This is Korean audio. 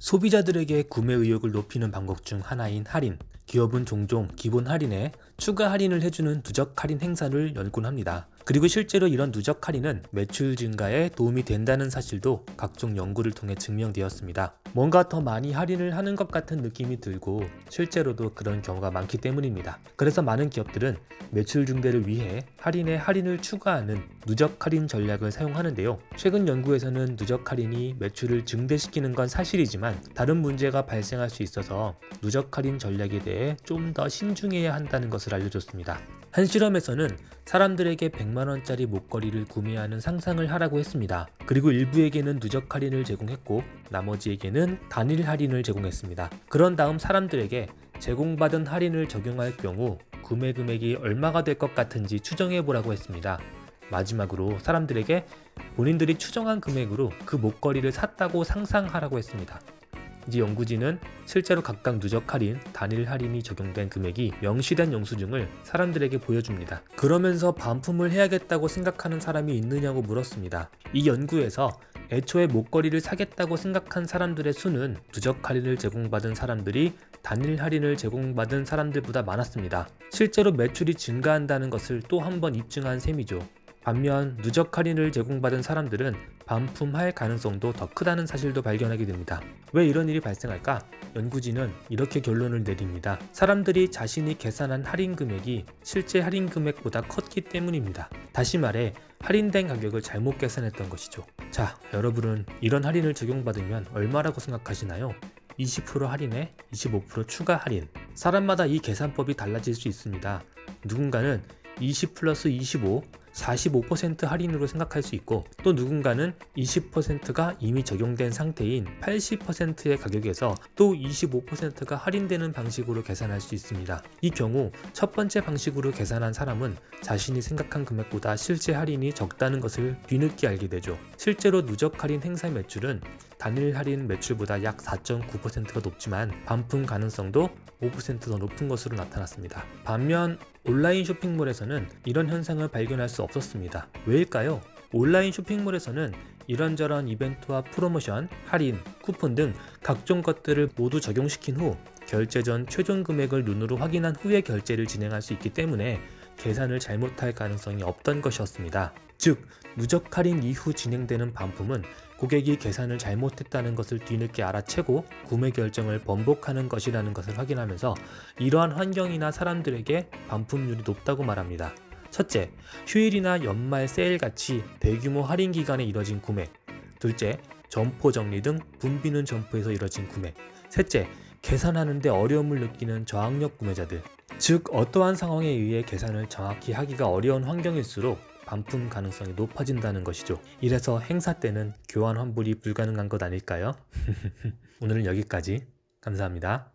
소비자들에게 구매 의욕을 높이는 방법 중 하나인 할인. 기업은 종종 기본 할인에 추가 할인을 해주는 누적 할인 행사를 열곤 합니다. 그리고 실제로 이런 누적 할인은 매출 증가에 도움이 된다는 사실도 각종 연구를 통해 증명되었습니다. 뭔가 더 많이 할인을 하는 것 같은 느낌이 들고 실제로도 그런 경우가 많기 때문입니다. 그래서 많은 기업들은 매출 증대를 위해 할인에 할인을 추가하는 누적 할인 전략을 사용하는데요. 최근 연구에서는 누적 할인이 매출을 증대시키는 건 사실이지만 다른 문제가 발생할 수 있어서 누적 할인 전략에 대해 좀 더 신중해야 한다는 것을 알려줬습니다. 한 실험에서는 사람들에게 100만원짜리 목걸이를 구매하는 상상을 하라고 했습니다. 그리고 일부에게는 누적 할인을 제공했고 나머지에게는 단일 할인을 제공했습니다. 그런 다음 사람들에게 제공받은 할인을 적용할 경우 구매 금액이 얼마가 될 것 같은지 추정해 보라고 했습니다. 마지막으로 사람들에게 본인들이 추정한 금액으로 그 목걸이를 샀다고 상상하라고 했습니다. 이제 연구진은 실제로 각각 누적 할인, 단일 할인이 적용된 금액이 명시된 영수증을 사람들에게 보여줍니다. 그러면서 반품을 해야겠다고 생각하는 사람이 있느냐고 물었습니다. 이 연구에서 애초에 목걸이를 사겠다고 생각한 사람들의 수는 누적 할인을 제공받은 사람들이 단일 할인을 제공받은 사람들보다 많았습니다. 실제로 매출이 증가한다는 것을 또 한 번 입증한 셈이죠. 반면 누적 할인을 제공받은 사람들은 반품할 가능성도 더 크다는 사실도 발견하게 됩니다. 왜 이런 일이 발생할까? 연구진은 이렇게 결론을 내립니다. 사람들이 자신이 계산한 할인 금액이 실제 할인 금액보다 컸기 때문입니다. 다시 말해 할인된 가격을 잘못 계산했던 것이죠. 자, 여러분은 이런 할인을 적용받으면 얼마라고 생각하시나요? 20% 할인에 25% 추가 할인. 사람마다 이 계산법이 달라질 수 있습니다. 누군가는 20 플러스 25, 45% 할인으로 생각할 수 있고 또 누군가는 20%가 이미 적용된 상태인 80%의 가격에서 또 25%가 할인되는 방식으로 계산할 수 있습니다. 이 경우 첫 번째 방식으로 계산한 사람은 자신이 생각한 금액보다 실제 할인이 적다는 것을 뒤늦게 알게 되죠. 실제로 누적 할인 행사 매출은 단일 할인 매출보다 약 4.9%가 높지만 반품 가능성도 5% 더 높은 것으로 나타났습니다. 반면 온라인 쇼핑몰에서는 이런 현상을 발견할 수 없었습니다. 왜일까요? 온라인 쇼핑몰에서는 이런저런 이벤트와 프로모션, 할인, 쿠폰 등 각종 것들을 모두 적용시킨 후 결제 전 최종 금액을 눈으로 확인한 후에 결제를 진행할 수 있기 때문에 계산을 잘못할 가능성이 없던 것이었습니다. 즉, 누적 할인 이후 진행되는 반품은 고객이 계산을 잘못했다는 것을 뒤늦게 알아채고 구매 결정을 번복하는 것이라는 것을 확인하면서 이러한 환경이나 사람들에게 반품률이 높다고 말합니다. 첫째, 휴일이나 연말 세일같이 대규모 할인 기간에 이뤄진 구매. 둘째, 점포 정리 등 붐비는 점포에서 이뤄진 구매. 셋째, 계산하는데 어려움을 느끼는 저학력 구매자들. 즉, 어떠한 상황에 의해 계산을 정확히 하기가 어려운 환경일수록 반품 가능성이 높아진다는 것이죠. 이래서 행사 때는 교환 환불이 불가능한 것 아닐까요? 오늘은 여기까지. 감사합니다.